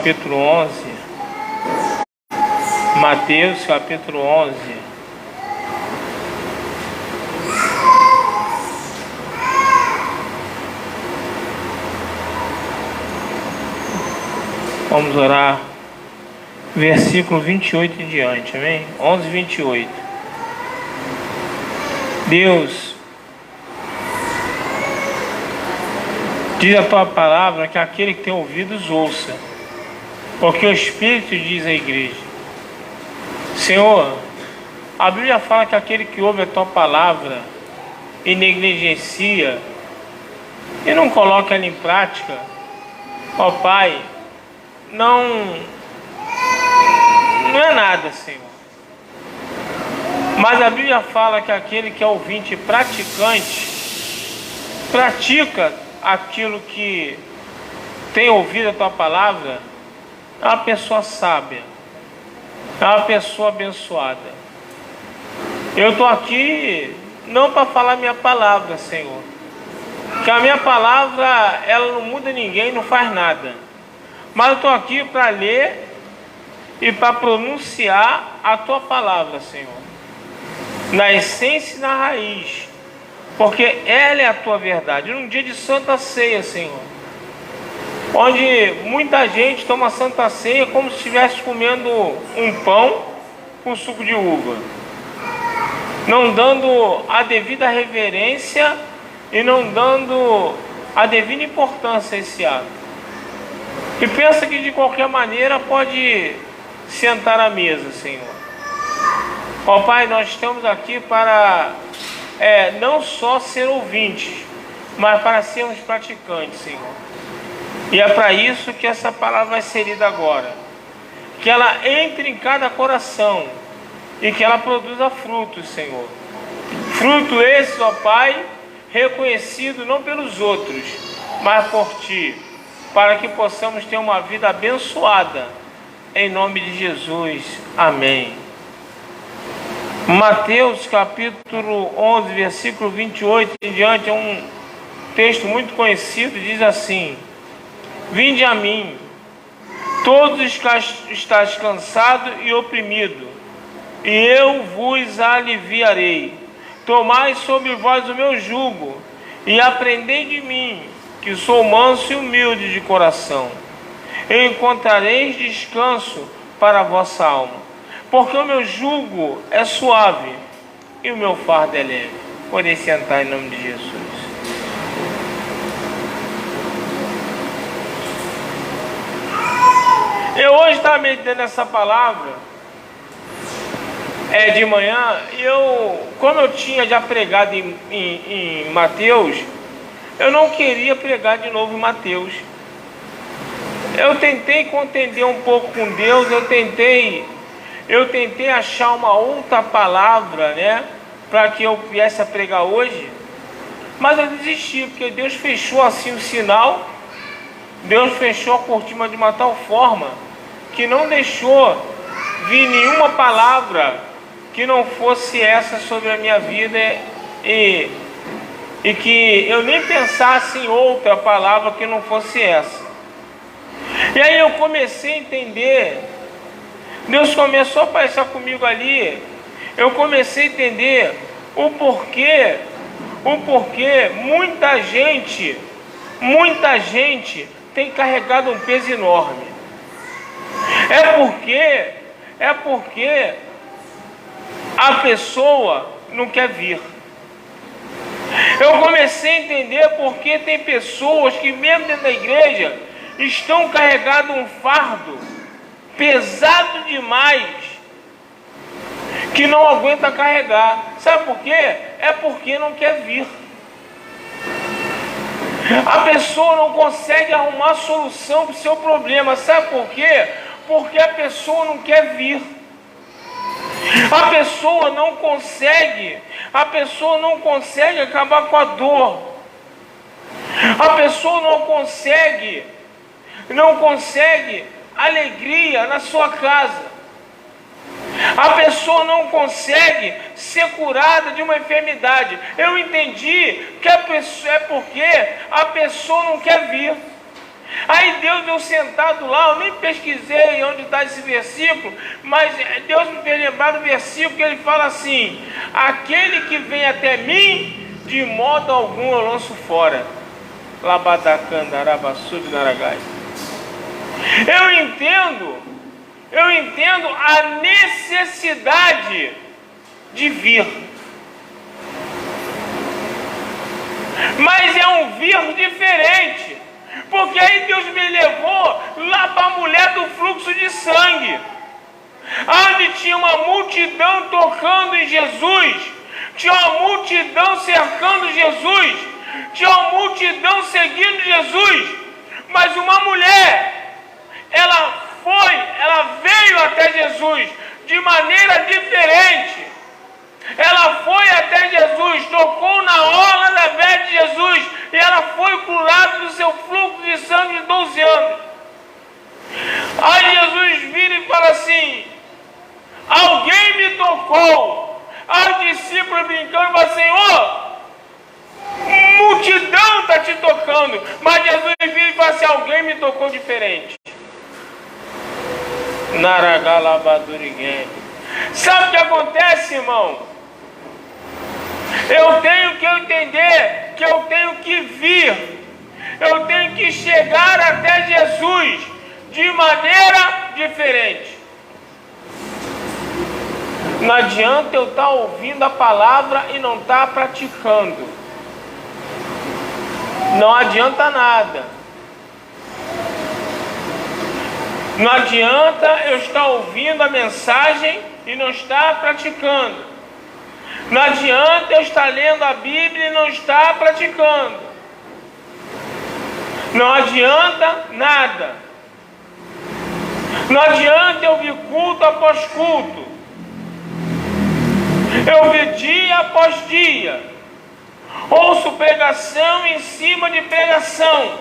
capítulo 11. Mateus capítulo 11. Vamos orar. Versículo 28 em diante, amém? 11, 28. Deus, diz a tua palavra que aquele que tem ouvidos ouça, porque o Espírito diz à igreja. Senhor, a Bíblia fala que aquele que ouve a tua palavra e negligencia e não coloca ela em prática, ó Pai, não é nada, Senhor. Mas a Bíblia fala que aquele que é ouvinte e praticante pratica aquilo que tem ouvido a tua palavra, é uma pessoa sábia, é uma pessoa abençoada. Eu estou aqui não para falar minha palavra, Senhor, que a minha palavra ela não muda ninguém, não faz nada, mas eu estou aqui para ler e para pronunciar a tua palavra, Senhor, na essência e na raiz, porque ela é a tua verdade. Num dia de Santa Ceia, Senhor, onde muita gente toma Santa Ceia como se estivesse comendo um pão com suco de uva, não dando a devida reverência e não dando a devida importância a esse ato, e pensa que de qualquer maneira pode sentar à mesa, Senhor. Ó Pai, nós estamos aqui para não só ser ouvintes, mas para sermos praticantes, Senhor. E é para isso que essa palavra vai ser lida agora, que ela entre em cada coração e que ela produza frutos, Senhor. Fruto esse, ó Pai, reconhecido não pelos outros, mas por Ti, para que possamos ter uma vida abençoada, em nome de Jesus, amém. Mateus capítulo 11, versículo 28 em diante, é um texto muito conhecido, diz assim: vinde a mim, todos estáis cansados e oprimidos, e eu vos aliviarei. Tomai sobre vós o meu jugo, e aprendei de mim, que sou manso e humilde de coração, e encontrareis descanso para a vossa alma, porque o meu jugo é suave e o meu fardo é leve. Podem sentar em nome de Jesus. Eu hoje estava meditando essa palavra de manhã, e como eu tinha já pregado em Mateus, eu não queria pregar de novo em Mateus. Eu tentei contender um pouco com Deus, eu tentei achar uma outra palavra, né, para que eu viesse a pregar hoje, mas eu desisti, porque Deus fechou assim o sinal, Deus fechou a cortina de uma tal forma que não deixou vir nenhuma palavra que não fosse essa sobre a minha vida, e que eu nem pensasse em outra palavra que não fosse essa. E aí eu comecei a entender, Deus começou a passar comigo ali, eu comecei a entender o porquê muita gente tem carregado um peso enorme. É porque a pessoa não quer vir. Eu comecei a entender porque tem pessoas que mesmo dentro da igreja estão carregando um fardo pesado demais, que não aguenta carregar. Sabe por quê? É porque não quer vir. A pessoa não consegue arrumar solução para o seu problema. Sabe por quê? Porque a pessoa não quer vir. A pessoa não consegue acabar com a dor. A pessoa não consegue alegria na sua casa. A pessoa não consegue ser curada de uma enfermidade. Eu entendi que a pessoa, é porque a pessoa não quer vir. Aí Deus, eu sentado lá, eu nem pesquisei onde está esse versículo, mas Deus me fez lembrar do versículo que ele fala assim: aquele que vem até mim, de modo algum eu lanço fora. Labadacandarabassurinaragai. Eu entendo a necessidade de vir. Mas é um vir diferente. Porque aí Deus me levou lá para a mulher do fluxo de sangue, onde tinha uma multidão tocando em Jesus, tinha uma multidão cercando Jesus, tinha uma multidão seguindo Jesus, mas uma mulher, ela veio até Jesus de maneira diferente. Ela foi até Jesus, tocou na orla da veste de Jesus, e ela foi curada do seu fluxo de sangue de 12 anos. Aí Jesus vira e fala assim: alguém me tocou. Aí os discípulos brincando falam: Senhor, multidão está te tocando. Mas Jesus vira e fala assim: alguém me tocou diferente. Naragalabaduriguém. Sabe o que acontece, irmão? Eu tenho que entender que eu tenho que vir, eu tenho que chegar até Jesus de maneira diferente. Não adianta eu estar ouvindo a palavra e não estar praticando. Não adianta nada. Não adianta eu estar ouvindo a mensagem e não estar praticando. Não adianta eu estar lendo a Bíblia e não estar praticando. Não adianta nada. Não adianta eu vir culto após culto. Eu vir dia após dia. Ouço pregação em cima de pregação,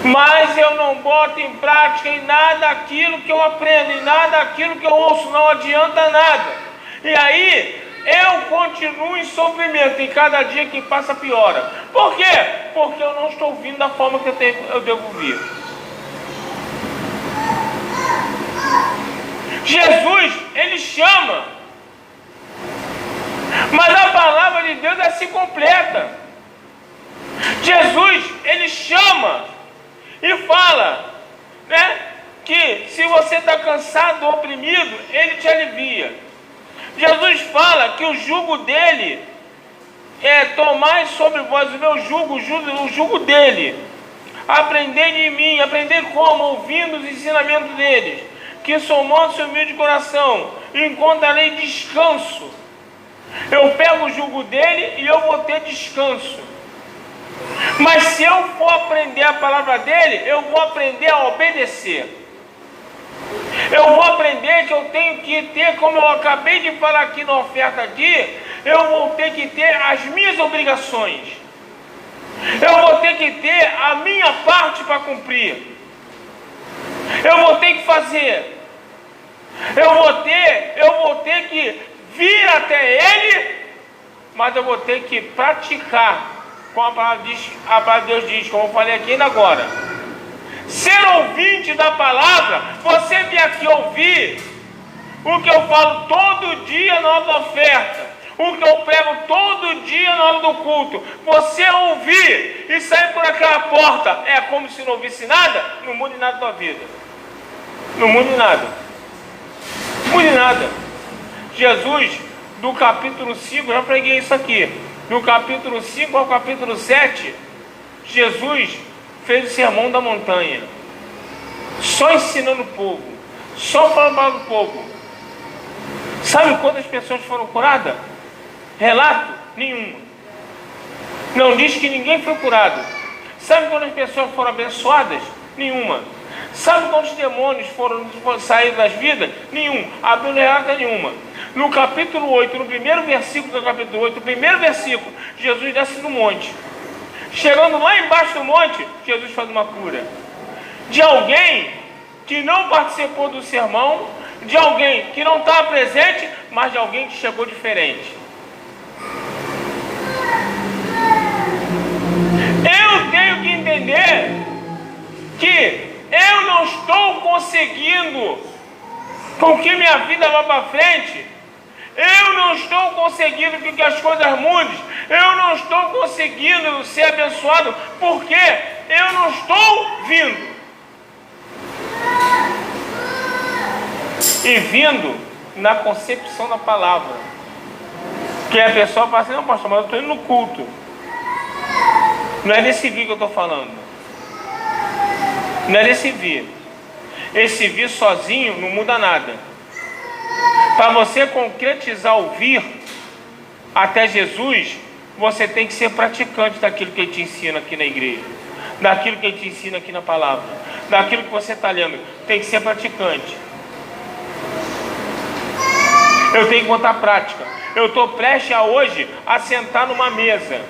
mas eu não boto em prática em nada aquilo que eu aprendo, em nada aquilo que eu ouço. Não adianta nada. E aí, eu continuo em sofrimento, e cada dia que passa piora. Por quê? Porque eu não estou vindo da forma que eu devo vir. Jesus, Ele chama, mas a palavra de Deus é se completa. Jesus, Ele chama e fala, né, que se você está cansado ou oprimido, Ele te alivia. Jesus fala que o jugo dele é: tomai sobre vós o meu jugo, o jugo dele. Aprendei de mim. Aprender como? Ouvindo os ensinamentos deles, que sou manso e humilde de coração, e encontrarei descanso. Eu pego o jugo dele e eu vou ter descanso. Mas se eu for aprender a palavra dele, eu vou aprender a obedecer. Eu vou aprender que eu tenho que ter, como eu acabei de falar aqui na oferta aqui, eu vou ter que ter as minhas obrigações. Eu vou ter que ter a minha parte para cumprir. Eu vou ter que fazer. Eu vou ter que vir até Ele, mas eu vou ter que praticar, como a palavra de Deus diz, como eu falei aqui ainda agora. Ser ouvinte da palavra, você vem aqui ouvir o que eu falo todo dia na hora da oferta, o que eu prego todo dia na hora do culto. Você ouvir e sair por aquela porta, é como se não ouvisse nada, não muda nada da tua vida. Não muda nada. Não muda nada. Jesus, do capítulo 5, já preguei isso aqui, do capítulo 5 ao capítulo 7, Jesus fez o sermão da montanha, só ensinando o povo, só falando para o povo. Sabe quantas pessoas foram curadas? Relato? Nenhuma. Não diz que ninguém foi curado. Sabe quantas pessoas foram abençoadas? Nenhuma. Sabe quantos demônios foram sair das vidas? Nenhum. A Bíblia relata nenhuma. No capítulo 8, no primeiro versículo do capítulo 8, o primeiro versículo, Jesus desce no monte. Chegando lá embaixo do monte, Jesus faz uma cura de alguém que não participou do sermão, de alguém que não estava presente, mas de alguém que chegou diferente. Eu tenho que entender que eu não estou conseguindo com que minha vida vá para frente, eu não estou conseguindo que as coisas mudem, eu não estou conseguindo ser abençoado, porque eu não estou vindo. E vindo na concepção da palavra, que a pessoa fala assim: não, pastor, mas eu estou indo no culto. Não é desse vir que eu estou falando. Não é desse vir. Esse vir sozinho não muda nada. Para você concretizar o vir até Jesus, você tem que ser praticante daquilo que Ele te ensina aqui na igreja, daquilo que Ele te ensina aqui na palavra, daquilo que você está lendo. Tem que ser praticante. Eu tenho que botar prática. Eu estou prestes a hoje a sentar numa mesa,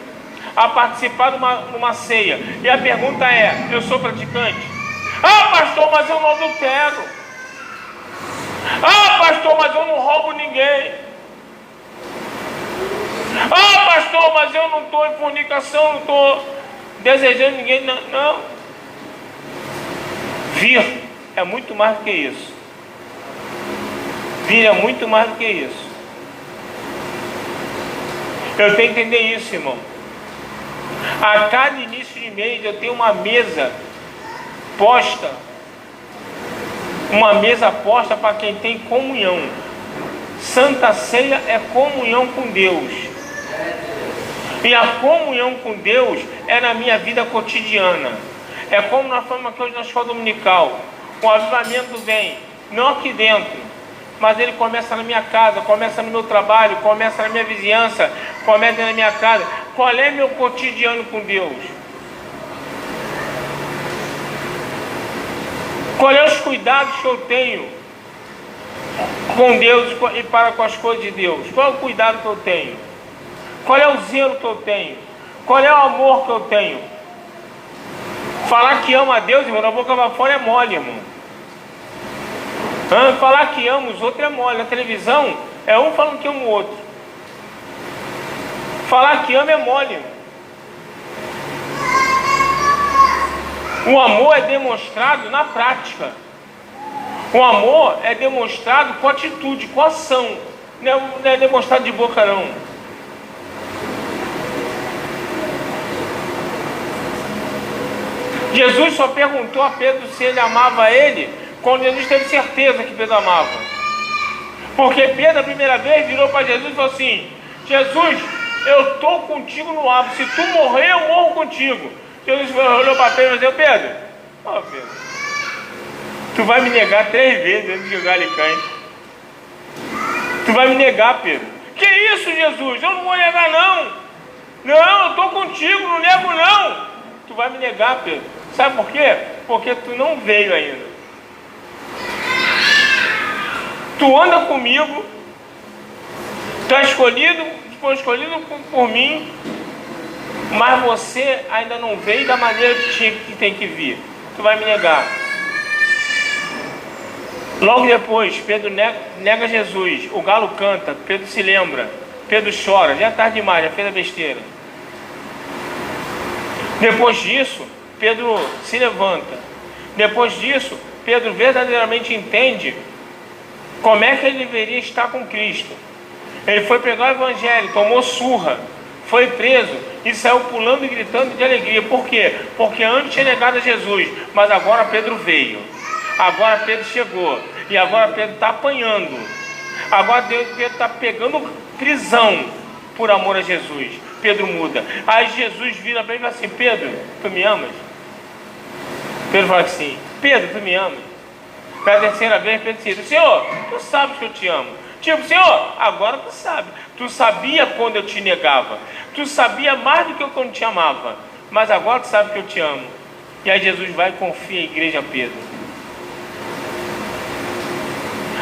a participar de uma ceia. E a pergunta é: eu sou praticante? Ah, pastor, mas eu não adultero. Ah, pastor, mas eu não roubo ninguém. Ah, pastor, mas eu não estou em fornicação, não estou desejando ninguém. Não, não. Vir é muito mais do que isso. Vir é muito mais do que isso. Eu tenho que entender isso, irmão. A cada início de mês eu tenho uma mesa posta, para quem tem comunhão. Santa Ceia é comunhão com Deus, e a comunhão com Deus é na minha vida cotidiana. É como nós falamos aqui hoje na escola dominical: o avivamento vem não aqui dentro, mas ele começa na minha casa, começa no meu trabalho, começa na minha vizinhança, começa na minha casa. Qual é meu cotidiano com Deus? Qual é os cuidados que eu tenho com Deus e para com as coisas de Deus? Qual é o cuidado que eu tenho? Qual é o zelo que eu tenho? Qual é o amor que eu tenho? Falar que ama a Deus, irmão, na boca para fora é mole, irmão. Falar que ama os outros é mole. Na televisão é um falando que ama o outro. Falar que ama é mole, irmão. O amor é demonstrado na prática. O amor é demonstrado com atitude, com ação. Não é demonstrado de boca, não. Jesus só perguntou a Pedro se ele amava ele quando Jesus teve certeza que Pedro amava. Porque Pedro, a primeira vez, virou para Jesus e falou assim: Jesus, eu estou contigo no abro. Se tu morrer, eu morro contigo. Jesus olhou para Pedro e disse: Pedro, Pedro, tu vai me negar 3 vezes antes de jogar Alicante. Tu vai me negar, Pedro. Que isso, Jesus? Eu não vou negar, não. Não, eu estou contigo, não nego, não. Tu vai me negar, Pedro. Sabe por quê? Porque tu não veio ainda. Tu anda comigo, tu é escolhido, foi escolhido por mim, mas você ainda não veio da maneira que tem que vir. Tu vai me negar. Logo depois, Pedro nega Jesus. O galo canta, Pedro se lembra, Pedro chora. Já é tarde demais, já fez a besteira. Depois disso, Pedro se levanta. Depois disso, Pedro verdadeiramente entende como é que ele deveria estar com Cristo. Ele foi pregar o evangelho, tomou surra, foi preso e saiu pulando e gritando de alegria. Por quê? Porque antes tinha negado a Jesus, mas agora Pedro veio. Agora Pedro chegou. E agora Pedro está apanhando. Agora Pedro está pegando prisão por amor a Jesus. Pedro muda. Aí Jesus vira para ele e fala assim: Pedro, tu me amas? Pedro fala assim: Pedro, tu me amas? Pela terceira vez, Pedro diz: Senhor, tu sabes que eu te amo. Tipo, Senhor, agora tu sabe. Tu sabia quando eu te negava. Tu sabia mais do que eu quando te amava. Mas agora tu sabe que eu te amo. E aí Jesus vai e confia a igreja a Pedro.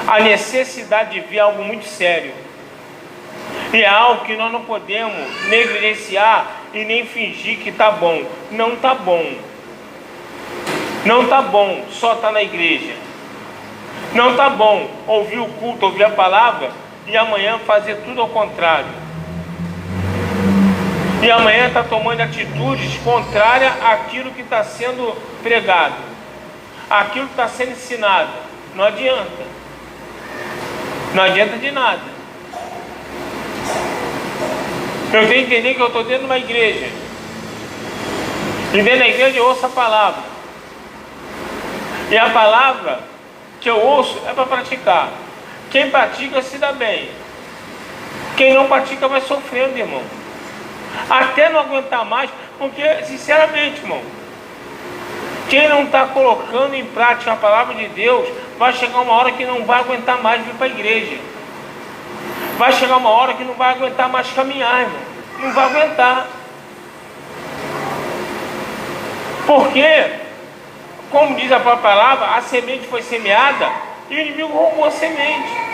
A necessidade de ver algo muito sério. E é algo que nós não podemos negligenciar e nem fingir que está bom. Não está bom. Não está bom só estar na igreja. Não está bom ouvir o culto, ouvir a palavra e amanhã fazer tudo ao contrário. E amanhã está tomando atitudes contrárias àquilo que está sendo pregado. aquilo que está sendo ensinado. Não adianta. Não adianta de nada. Eu tenho que entender que eu estou dentro de uma igreja. E dentro da igreja eu ouço a palavra. E a palavra que eu ouço é para praticar. Quem pratica se dá bem. Quem não pratica vai sofrendo, irmão. Até não aguentar mais, porque, sinceramente, irmão, quem não está colocando em prática a palavra de Deus, vai chegar uma hora que não vai aguentar mais vir para a igreja. Vai chegar uma hora que não vai aguentar mais caminhar, irmão. Não vai aguentar. Porque, como diz a própria palavra, a semente foi semeada e o inimigo roubou a semente.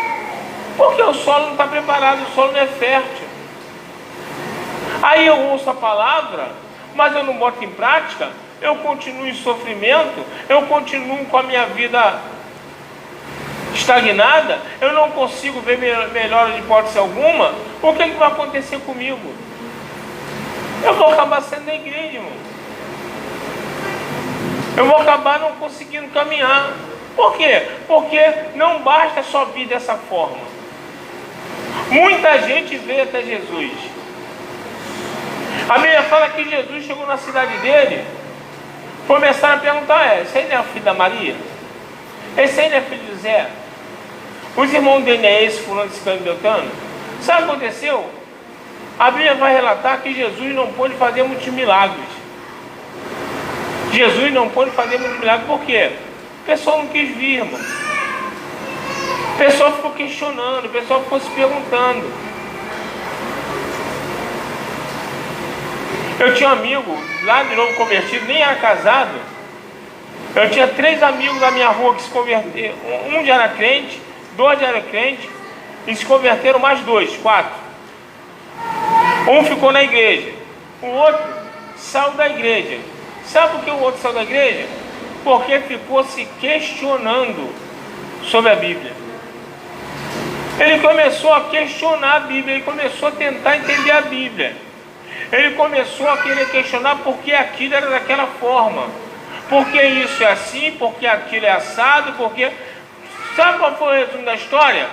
Porque o solo não está preparado, o solo não é fértil. Aí eu ouço a palavra, mas eu não boto em prática, eu continuo em sofrimento, eu continuo com a minha vida estagnada, eu não consigo ver melhora de hipótese alguma. O que vai acontecer comigo? Eu vou acabar sendo da igreja, irmão. Eu vou acabar não conseguindo caminhar. Por quê? Porque não basta só vir dessa forma. Muita gente veio até Jesus. A Bíblia fala que Jesus chegou na cidade dele, começaram a perguntar: esse aí não é filho da Maria? Esse aí não é filho de José? Os irmãos dele é esse, fulano, esse cano, Beltrano? Sabe o que aconteceu? A Bíblia vai relatar que Jesus não pôde fazer muitos milagres. Jesus não pôde fazer muitos milagres, por quê? O pessoal não quis vir, irmão. O pessoal ficou questionando, o pessoal ficou se perguntando. Eu tinha um amigo, lá de novo convertido, nem era casado. Eu tinha 3 amigos da minha rua que se converteram. Um já era crente, 2 já eram crentes, e se converteram mais 2, 4. Um ficou na igreja, o outro saiu da igreja. Sabe por que o outro saiu da igreja? Porque ficou se questionando sobre a Bíblia. Ele começou a questionar a Bíblia, ele começou a tentar entender a Bíblia. Ele começou a querer questionar por que aquilo era daquela forma. Por que isso é assim, por que aquilo é assado, por que... Sabe qual foi o resumo da história?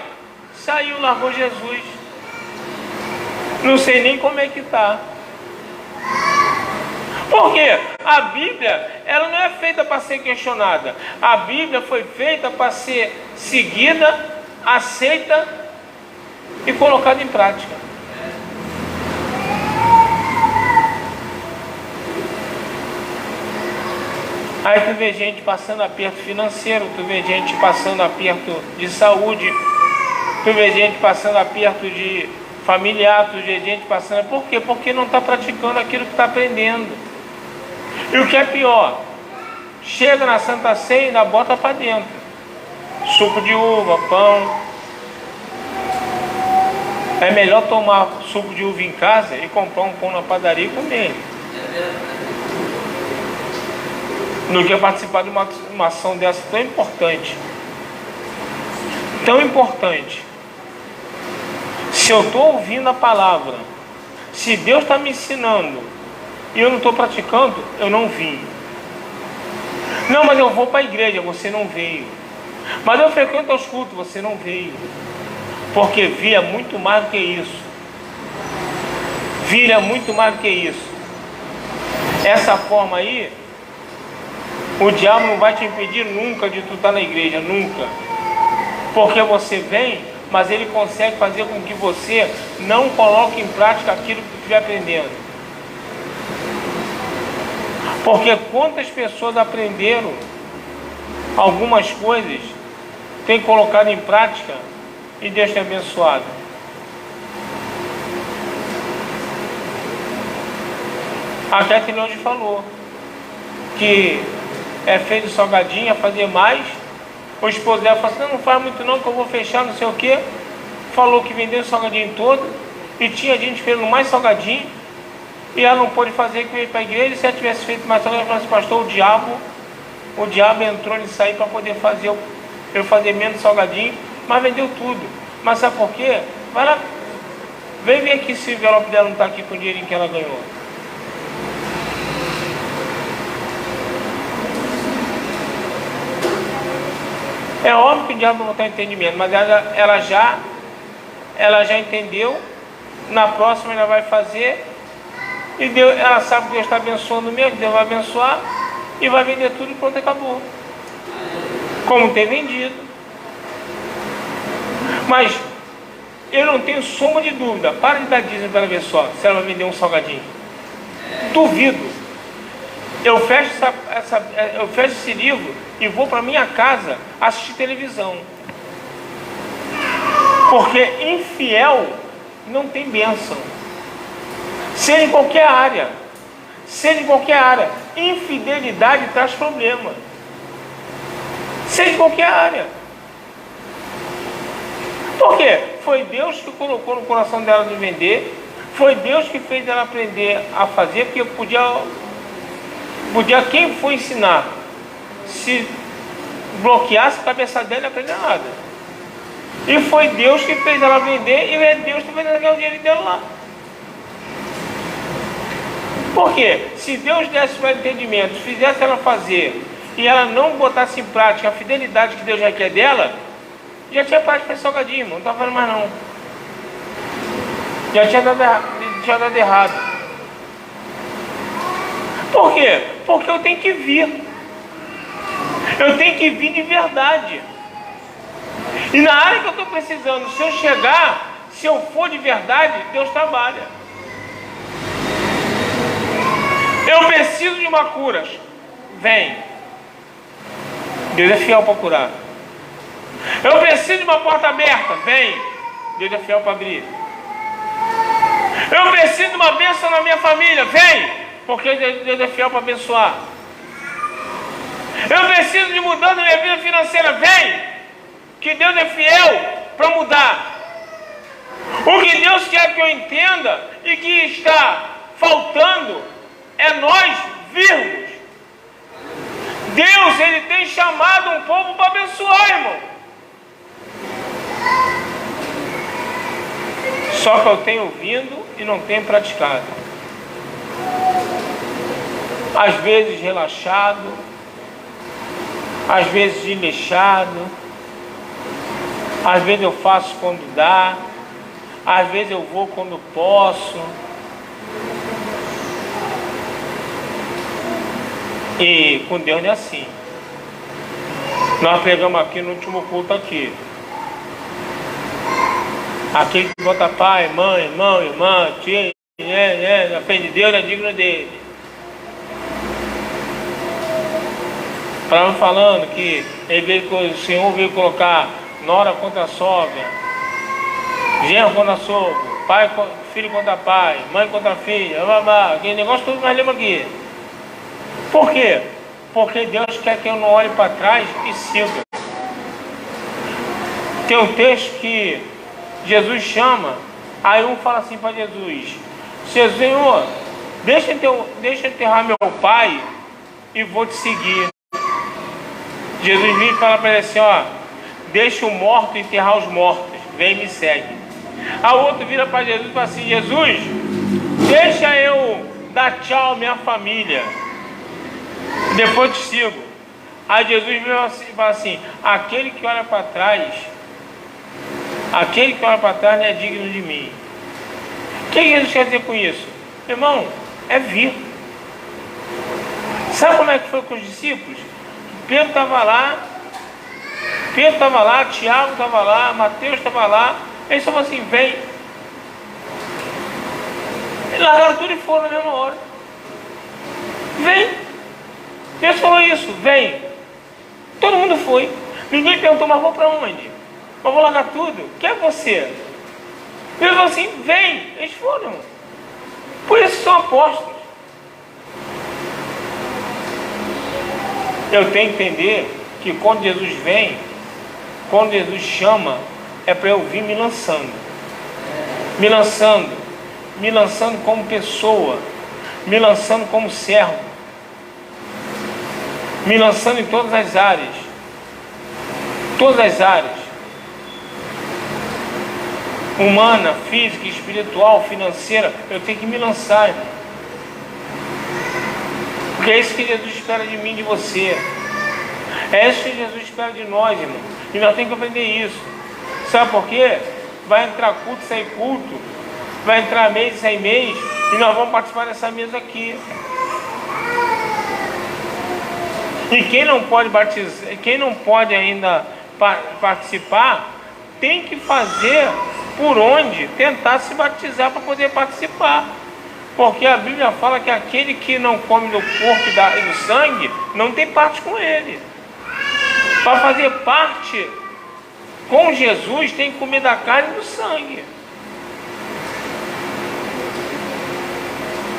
Saiu, largou Jesus. Não sei nem como é que está. Por quê? A Bíblia, ela não é feita para ser questionada. A Bíblia foi feita para ser seguida, aceita e colocada em prática. Aí tu vê gente passando aperto financeiro, tu vê gente passando aperto de saúde, tu vê gente passando aperto de familiar, tu vê gente passando... Por quê? Porque não está praticando aquilo que está aprendendo. E o que é pior, chega na Santa Ceia e ainda bota para dentro suco de uva, pão. É melhor tomar suco de uva em casa e comprar um pão na padaria e comer, do que participar de uma ação dessa tão importante. Tão importante. Se eu estou ouvindo a palavra, se Deus está me ensinando e eu não estou praticando, eu não vim. Não, mas eu vou para a igreja, você não veio. Mas eu frequento os cultos, você não veio. Porque vir é muito mais do que isso. Vir é muito mais do que isso. Essa forma aí, o diabo não vai te impedir nunca de tu estar na igreja, nunca. Porque você vem, mas ele consegue fazer com que você não coloque em prática aquilo que tu estiver aprendendo. Porque quantas pessoas aprenderam algumas coisas, têm colocado em prática e Deus tem abençoado. A Catherine hoje falou que é feito salgadinho, a fazer mais. O esposo dela falou assim: não faz muito não que eu vou fechar, não sei o que. Falou que vendeu o salgadinho todo e tinha gente fazendo mais salgadinho e ela não pôde fazer, que veio para a igreja. Se ela tivesse feito mais salgadinho, ela falou assim: pastor, o diabo entrou nisso aí para poder fazer eu fazer menos salgadinho, mas vendeu tudo. Mas sabe por quê? Vai lá, vem ver aqui se o envelope dela não está aqui com o dinheirinho que ela ganhou. É óbvio que o diabo não tem entendimento, mas ela já entendeu. Na próxima ela vai fazer, e Deus, ela sabe que Deus está abençoando mesmo, Deus vai abençoar, e vai vender tudo e pronto, acabou. Como tem vendido. Mas eu não tenho sombra de dúvida. Para de dar dízimo para ver só se ela vai vender um salgadinho. Duvido. Eu fecho esse livro e vou para minha casa assistir televisão. Porque infiel não tem bênção. Seja em qualquer área. Seja em qualquer área. Infidelidade traz problema. Seja em qualquer área. Por quê? Foi Deus que colocou no coração dela de vender. Foi Deus que fez ela aprender a fazer, porque podia quem for ensinar, se bloqueasse a cabeça dela, não aprender nada. E foi Deus que fez ela vender, e é Deus que fez ela ganhar o dinheiro dela lá. Por quê? Se Deus desse o entendimento, fizesse ela fazer, e ela não botasse em prática a fidelidade que Deus requer dela, já tinha parado de fazer salgadinho, não estava fazendo mais não. Já tinha dado errado. Por quê? Porque eu tenho que vir. Eu tenho que vir de verdade. E na área que eu estou precisando, se eu chegar, se eu for de verdade, Deus trabalha. Eu preciso de uma cura. Vem. Deus é fiel para curar. Eu preciso de uma porta aberta. Vem. Deus é fiel para abrir. Eu preciso de uma bênção na minha família. Vem. Porque Deus é fiel para abençoar. Eu preciso de mudança na minha vida financeira. Vem. Que Deus é fiel para mudar. O que Deus quer que eu entenda e que está faltando é nós virmos. Deus, Ele tem chamado um povo para abençoar, irmão. Só que eu tenho vindo e não tenho praticado. Às vezes relaxado, às vezes desleixado, às vezes eu faço quando dá, às vezes eu vou quando posso. E com Deus não é assim. Nós pregamos aqui no último culto aqui. Aquele que bota pai, mãe, irmão, irmã, tia, na frente de Deus é digno dele. Falando que o Senhor veio colocar nora contra a sogra, genro contra sogro, filho contra pai, mãe contra filha, aquele negócio tudo nós lemos aqui. Por quê? Porque Deus quer que eu não olhe para trás e siga. Tem um texto que Jesus chama, aí um fala assim para Jesus: Senhor, deixa eu enterrar meu pai e vou te seguir. Jesus vem e fala para ele assim: ó, deixa o morto enterrar os mortos, vem e me segue. A outro vira para Jesus e fala assim: Jesus, deixa eu dar tchau à minha família, depois te sigo. Aí Jesus vem e fala assim: aquele que olha para trás não é digno de mim. O que Jesus quer dizer com isso? Irmão, é vir. Sabe como é que foi com os discípulos? Pedro estava lá, Tiago estava lá, Mateus estava lá. Eles falaram assim: vem. Eles largaram tudo e foram na mesma hora. Vem. Deus falou isso: vem. Todo mundo foi. Ninguém perguntou: mas vou para onde? Mas vou largar tudo? Quem é você? Deus falou assim: vem. Eles foram. Por isso são apóstolos. Eu tenho que entender que quando Jesus vem, quando Jesus chama, é para eu vir me lançando como pessoa, me lançando como servo, me lançando em todas as áreas, humana, física, espiritual, financeira. Eu tenho que me lançar, irmão. Porque é isso que Jesus espera de mim, de você. É isso que Jesus espera de nós, irmão. E nós temos que aprender isso. Sabe por quê? Vai entrar culto, sair culto. Vai entrar mês e sair mês. E nós vamos participar dessa mesa aqui. E quem não pode batizar, quem não pode ainda participar, tem que fazer por onde tentar se batizar para poder participar. Porque a Bíblia fala que aquele que não come do corpo e do sangue, não tem parte com ele. Para fazer parte com Jesus, tem que comer da carne e do sangue.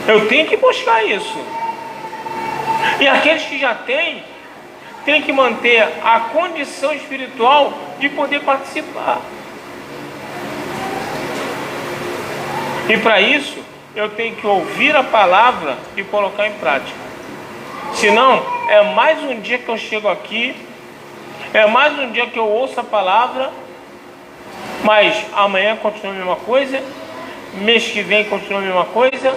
Eu tenho que buscar isso. E aqueles que já têm que manter a condição espiritual de poder participar. E para isso, eu tenho que ouvir a palavra e colocar em prática. Senão, é mais um dia que eu chego aqui, é mais um dia que eu ouço a palavra, mas amanhã continua a mesma coisa, mês que vem continua a mesma coisa,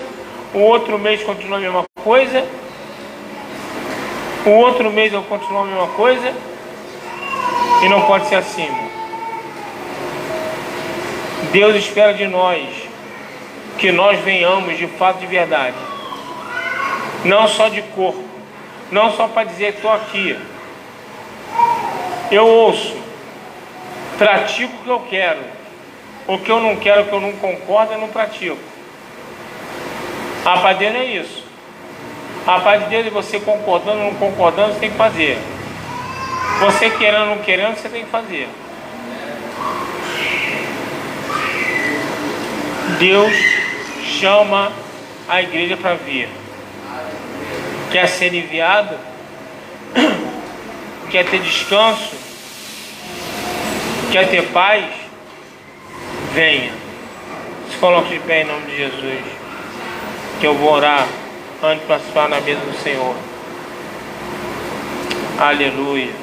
o outro mês continua a mesma coisa, o outro mês eu continuo a mesma coisa, e não pode ser assim. Deus espera de nós que nós venhamos de fato, de verdade, não só de corpo, não só para dizer estou aqui. Eu ouço, pratico o que eu quero, o que eu não quero, o que eu não concordo, eu não pratico. A paz de Deus é isso. A paz de Deus é você concordando ou não concordando, você tem que fazer. Você querendo ou não querendo, você tem que fazer. Deus chama a igreja para vir. Quer ser enviado? Quer ter descanso? Quer ter paz? Venha. Se coloque de pé em nome de Jesus, que eu vou orar antes de participar na mesa do Senhor. Aleluia.